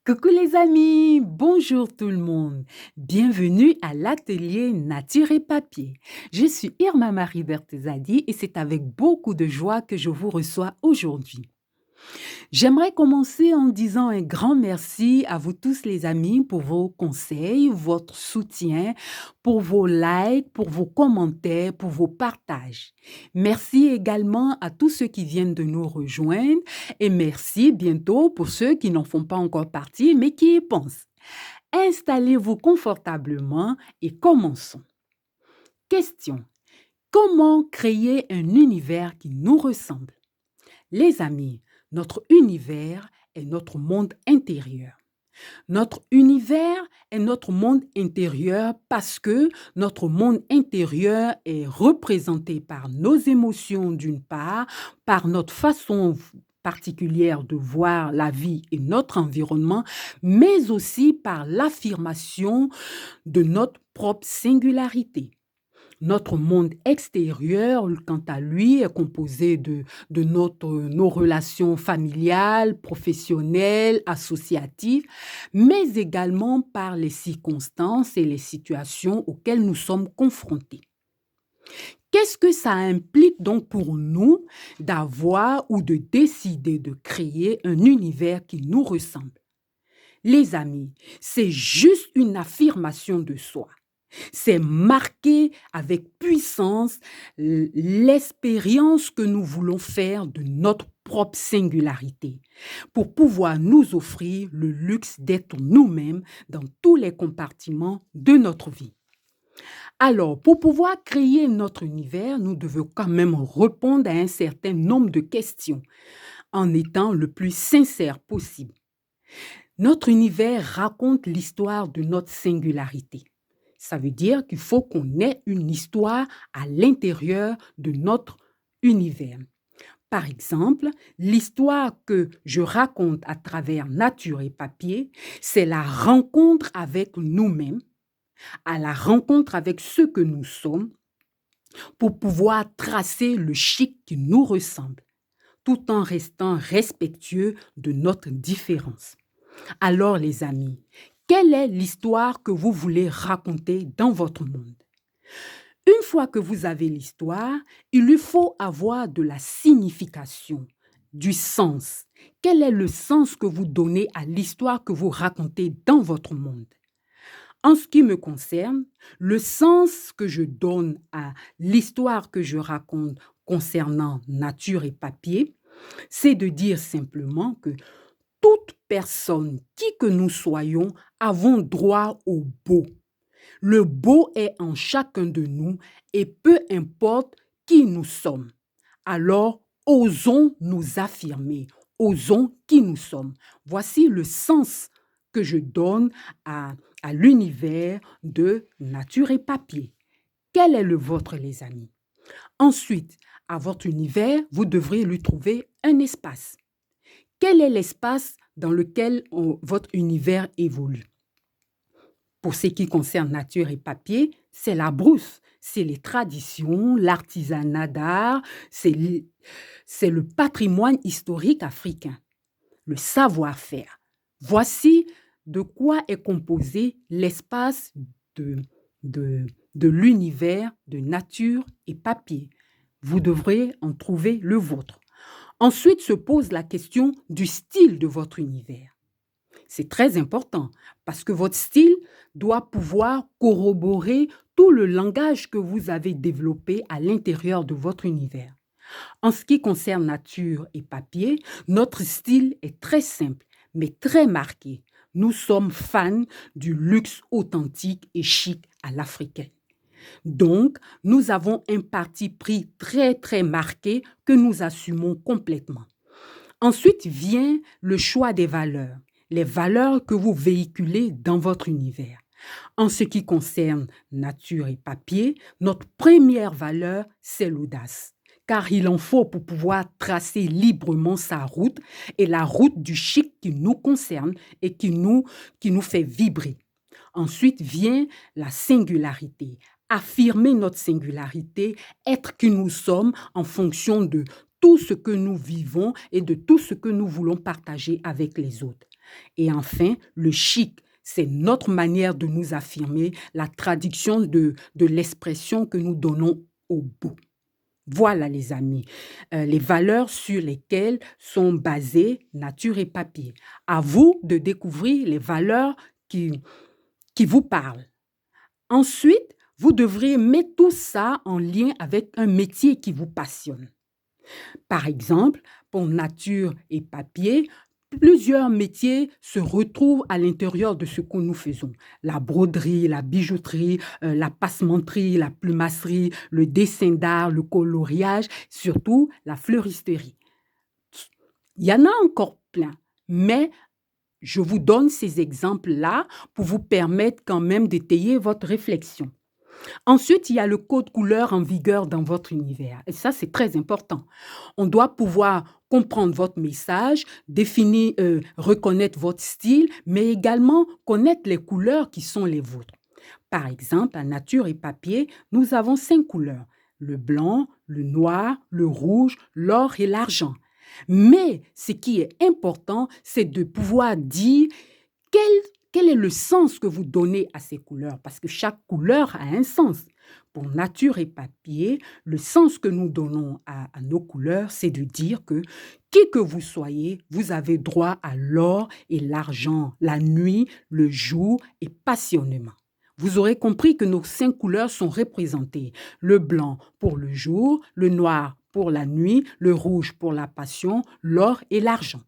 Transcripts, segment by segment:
Coucou les amis, bonjour tout le monde. Bienvenue à l'atelier Nature et Papier. Je suis Irma Marie Bertezadi et c'est avec beaucoup de joie que je vous reçois aujourd'hui. J'aimerais commencer en disant un grand merci à vous tous les amis pour vos conseils, votre soutien, pour vos likes, pour vos commentaires, pour vos partages. Merci également à tous ceux qui viennent de nous rejoindre et merci bientôt pour ceux qui n'en font pas encore partie mais qui y pensent. Installez-vous confortablement et commençons. Question. Comment créer un univers qui nous ressemble? Les amis, notre univers est notre monde intérieur. Notre univers est notre monde intérieur parce que notre monde intérieur est représenté par nos émotions d'une part, par notre façon particulière de voir la vie et notre environnement, mais aussi par l'affirmation de notre propre singularité. Notre monde extérieur, quant à lui, est composé de nos relations familiales, professionnelles, associatives, mais également par les circonstances et les situations auxquelles nous sommes confrontés. Qu'est-ce que ça implique donc pour nous d'avoir ou de décider de créer un univers qui nous ressemble? Les amis, c'est juste une affirmation de soi. C'est marquer avec puissance l'expérience que nous voulons faire de notre propre singularité pour pouvoir nous offrir le luxe d'être nous-mêmes dans tous les compartiments de notre vie. Alors, pour pouvoir créer notre univers, nous devons quand même répondre à un certain nombre de questions en étant le plus sincère possible. Notre univers raconte l'histoire de notre singularité. Ça veut dire qu'il faut qu'on ait une histoire à l'intérieur de notre univers. Par exemple, l'histoire que je raconte à travers Nature et Papier, c'est la rencontre avec nous-mêmes, à la rencontre avec ce que nous sommes, pour pouvoir tracer le chic qui nous ressemble, tout en restant respectueux de notre différence. Alors les amis, quelle est l'histoire que vous voulez raconter dans votre monde? Une fois que vous avez l'histoire, il lui faut avoir de la signification, du sens. Quel est le sens que vous donnez à l'histoire que vous racontez dans votre monde? En ce qui me concerne, le sens que je donne à l'histoire que je raconte concernant Nature et Papier, c'est de dire simplement que toute personne, qui que nous soyons, avons droit au beau. Le beau est en chacun de nous et peu importe qui nous sommes. Alors, osons nous affirmer, osons qui nous sommes. Voici le sens que je donne à l'univers de Nature et Papier. Quel est le vôtre, les amis? Ensuite, à votre univers, vous devrez lui trouver un espace. Quel est l'espace dans lequel votre univers évolue? Pour ce qui concerne Nature et Papier, c'est la brousse, c'est les traditions, l'artisanat d'art, c'est le patrimoine historique africain, le savoir-faire. Voici de quoi est composé l'espace de, de l'univers de Nature et Papier. Vous devrez en trouver le vôtre. Ensuite se pose la question du style de votre univers. C'est très important parce que votre style doit pouvoir corroborer tout le langage que vous avez développé à l'intérieur de votre univers. En ce qui concerne Nature et Papier, notre style est très simple, mais très marqué. Nous sommes fans du luxe authentique et chic à l'africaine. Donc, nous avons un parti pris très marqué que nous assumons complètement. Ensuite vient le choix des valeurs, les valeurs que vous véhiculez dans votre univers. En ce qui concerne Nature et Papier, notre première valeur, c'est l'audace. Car il en faut pour pouvoir tracer librement sa route et la route du chic qui nous concerne et qui nous fait vibrer. Ensuite vient la singularité. Affirmer notre singularité, être qui nous sommes en fonction de tout ce que nous vivons et de tout ce que nous voulons partager avec les autres. Et enfin, le chic, c'est notre manière de nous affirmer, la traduction de l'expression que nous donnons au beau. Voilà les amis, les valeurs sur lesquelles sont basées nature et papier. À vous de découvrir les valeurs qui, qui vous parlent. Ensuite, vous devrez mettre tout ça en lien avec un métier qui vous passionne. Par exemple, pour nature et papier, plusieurs métiers se retrouvent à l'intérieur de ce que nous faisons. La broderie, la bijouterie, la passementerie, la plumasserie, le dessin d'art, le coloriage, surtout la fleuristerie. Il y en a encore plein, mais je vous donne ces exemples-là pour vous permettre quand même d'étayer votre réflexion. Ensuite, il y a le code couleur en vigueur dans votre univers. Et ça, c'est très important. On doit pouvoir comprendre votre message, définir, reconnaître votre style, mais également connaître les couleurs qui sont les vôtres. Par exemple, à nature et papier, nous avons 5 couleurs. Le blanc, le noir, le rouge, l'or et l'argent. Mais ce qui est important, c'est de pouvoir dire quel, quel est le sens que vous donnez à ces couleurs, parce que chaque couleur a un sens. Pour nature et papier, le sens que nous donnons à nos couleurs, c'est de dire que qui que vous soyez, vous avez droit à l'or et l'argent, la nuit, le jour et passionnément. Vous aurez compris que nos 5 couleurs sont représentées. Le blanc pour le jour, le noir pour la nuit, le rouge pour la passion, l'or et l'argent.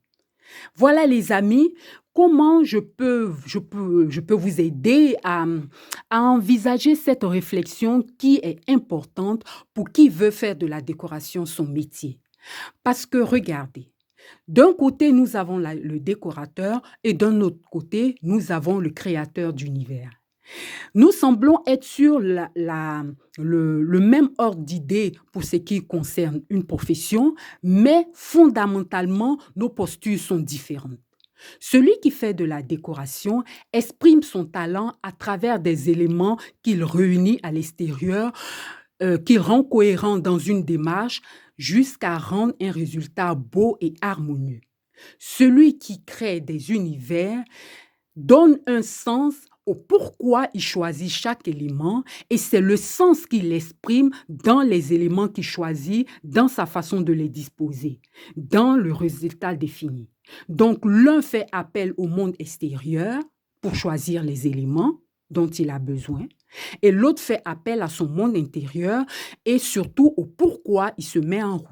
Voilà les amis, comment je peux vous aider à envisager cette réflexion qui est importante pour qui veut faire de la décoration son métier. Parce que regardez, d'un côté, nous avons le décorateur et d'un autre côté, nous avons le créateur d'univers. Nous semblons être sur le même ordre d'idées pour ce qui concerne une profession, mais fondamentalement, nos postures sont différentes. Celui qui fait de la décoration exprime son talent à travers des éléments qu'il réunit à l'extérieur, qu'il rend cohérent dans une démarche jusqu'à rendre un résultat beau et harmonieux. Celui qui crée des univers donne un sens au pourquoi il choisit chaque élément et c'est le sens qu'il exprime dans les éléments qu'il choisit, dans sa façon de les disposer, dans le résultat défini. Donc, l'un fait appel au monde extérieur pour choisir les éléments dont il a besoin et l'autre fait appel à son monde intérieur et surtout au pourquoi il se met en route.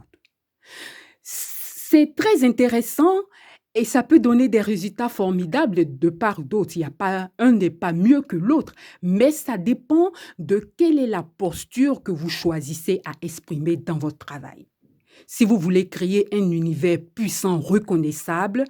C'est très intéressant et ça peut donner des résultats formidables de part ou d'autre. Il y a pas, un n'est pas mieux que l'autre, mais ça dépend de quelle est la posture que vous choisissez à exprimer dans votre travail. Si vous voulez créer un univers puissant, reconnaissable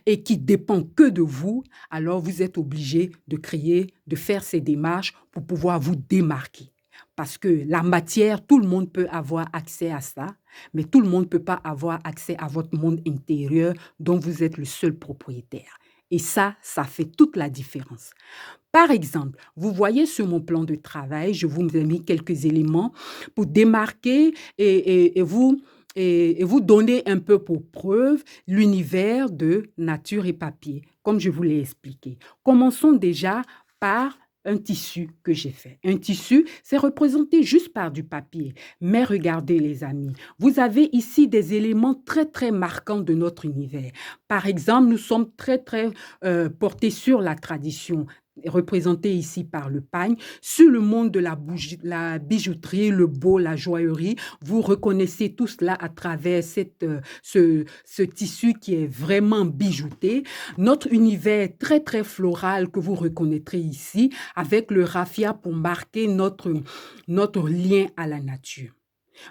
et qui dépend que de vous, alors vous êtes obligé de faire ces démarches pour pouvoir vous démarquer. Parce que la matière, tout le monde peut avoir accès à ça, mais tout le monde ne peut pas avoir accès à votre monde intérieur dont vous êtes le seul propriétaire. Et ça fait toute la différence. Par exemple, vous voyez sur mon plan de travail, je vous ai mis quelques éléments pour démarquer et vous donner un peu pour preuve l'univers de nature et papier, comme je vous l'ai expliqué. Commençons déjà par un tissu que j'ai fait. Un tissu, c'est représenté juste par du papier. Mais regardez les amis, vous avez ici des éléments très très marquants de notre univers. Par exemple, nous sommes très très portés sur la tradition, représenté ici par le pagne, sur le monde de la bijouterie, le beau, la joaillerie. Vous reconnaissez tout cela à travers ce tissu qui est vraiment bijouté. Notre univers très, très floral que vous reconnaîtrez ici avec le raffia pour marquer notre lien à la nature.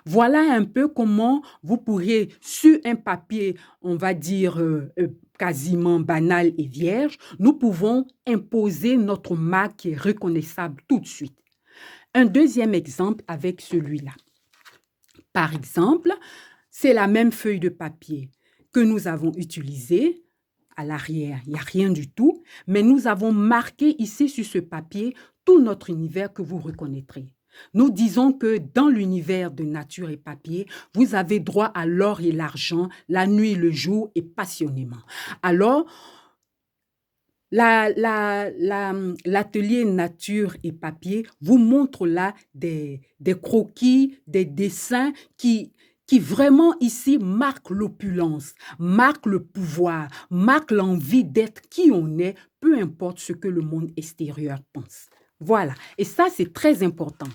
Voilà un peu comment vous pourriez, sur un papier, on va dire, quasiment banal et vierge, nous pouvons imposer notre marque qui est reconnaissable tout de suite. Un deuxième exemple avec celui-là. Par exemple, c'est la même feuille de papier que nous avons utilisée. À l'arrière, il n'y a rien du tout, mais nous avons marqué ici sur ce papier tout notre univers que vous reconnaîtrez. Nous disons que dans l'univers de nature et papier, vous avez droit à l'or et l'argent, la nuit, le jour et passionnément. Alors, L'atelier nature et papier vous montre là des croquis, des dessins qui vraiment ici marquent l'opulence, marquent le pouvoir, marquent l'envie d'être qui on est, peu importe ce que le monde extérieur pense. Voilà, et ça c'est très important.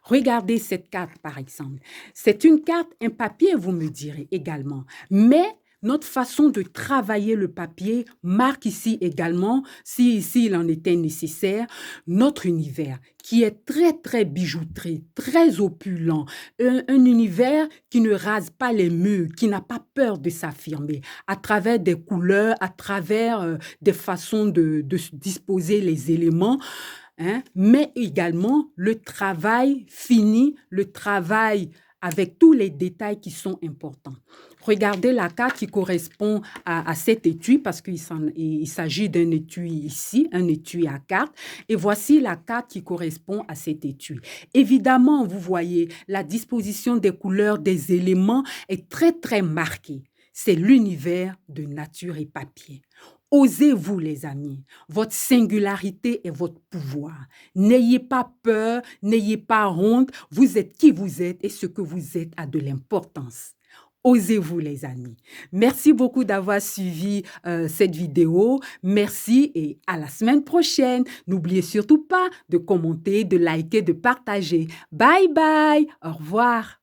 Regardez cette carte par exemple. C'est une carte, un papier, vous me direz également, mais notre façon de travailler le papier marque ici également, s'il en était nécessaire, notre univers qui est très, très bijouterie, très opulent, un univers qui ne rase pas les murs, qui n'a pas peur de s'affirmer à travers des couleurs, à travers des façons de disposer les éléments. Hein, mais également le travail fini, le travail avec tous les détails qui sont importants. Regardez la carte qui correspond à cet étui parce qu'il s'agit d'un étui ici, un étui à cartes. Et voici la carte qui correspond à cet étui. Évidemment, vous voyez, la disposition des couleurs, des éléments est très, très marquée. C'est l'univers de nature et papier. Osez-vous, les amis. Votre singularité est votre pouvoir. N'ayez pas peur, n'ayez pas honte. Vous êtes qui vous êtes et ce que vous êtes a de l'importance. Osez-vous, les amis. Merci beaucoup d'avoir suivi cette vidéo. Merci et à la semaine prochaine. N'oubliez surtout pas de commenter, de liker, de partager. Bye bye. Au revoir.